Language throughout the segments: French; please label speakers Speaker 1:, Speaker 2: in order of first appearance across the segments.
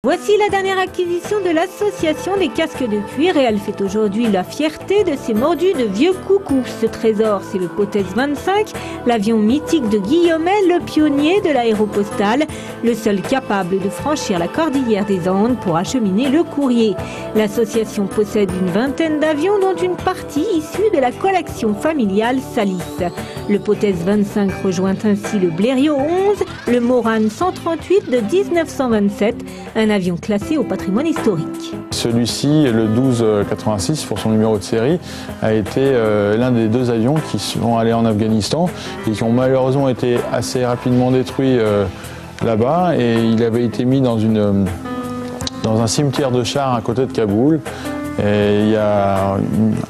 Speaker 1: Voici la dernière acquisition de l'association des casques de cuir et elle fait aujourd'hui la fierté de ces mordus de vieux coucous. Ce trésor, c'est le Potez 25, l'avion mythique de Guillaumet, le pionnier de l'aéropostale, le seul capable de franchir la cordillère des Andes pour acheminer le courrier. L'association possède une vingtaine d'avions dont une partie issue de la collection familiale Salis. Le Potez 25 rejoint ainsi le Blériot 11, le Morane 138 de 1927, un avion classé au patrimoine historique.
Speaker 2: Celui-ci, le 1286 pour son numéro de série, a été l'un des deux avions qui sont allés en Afghanistan et qui ont malheureusement été assez rapidement détruits là-bas, et il avait été mis dans un cimetière de chars à côté de Kaboul. Et il y a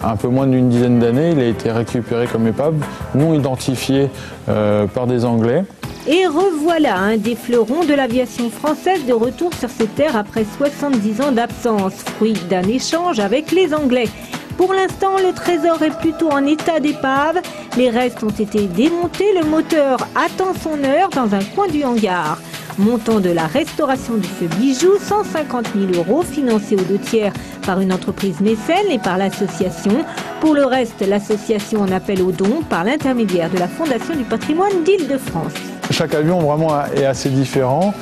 Speaker 2: un peu moins d'une dizaine d'années, il a été récupéré comme épave, non identifié par des Anglais.
Speaker 1: Et revoilà un des fleurons de l'aviation française de retour sur ses terres après 70 ans d'absence, fruit d'un échange avec les Anglais. Pour l'instant, le trésor est plutôt en état d'épave. Les restes ont été démontés, le moteur attend son heure dans un coin du hangar. Montant de la restauration de ce bijou, 150 000 €, financé aux 2/3 par une entreprise mécène et par l'association. Pour le reste, l'association en appelle aux dons par l'intermédiaire de la Fondation du patrimoine d'Île-de-France.
Speaker 2: Chaque avion vraiment est assez différent,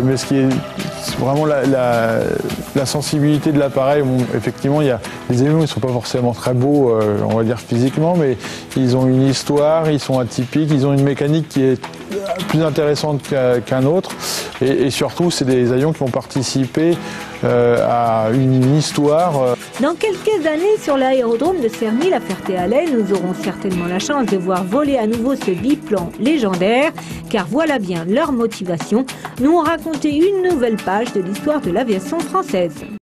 Speaker 2: mais ce qui est vraiment la sensibilité de l'appareil, effectivement, les avions, ils ne sont pas forcément très beaux, on va dire physiquement, mais ils ont une histoire, ils sont atypiques, ils ont une mécanique qui est plus intéressante qu'un autre, et surtout, c'est des avions qui ont participé à une histoire.
Speaker 1: Dans quelques années, sur l'aérodrome de Cerny, la Ferté-Alais, nous aurons certainement la chance de voir voler à nouveau ce biplan légendaire, car voilà bien leur motivation, nous raconter une nouvelle page de l'histoire de l'aviation française.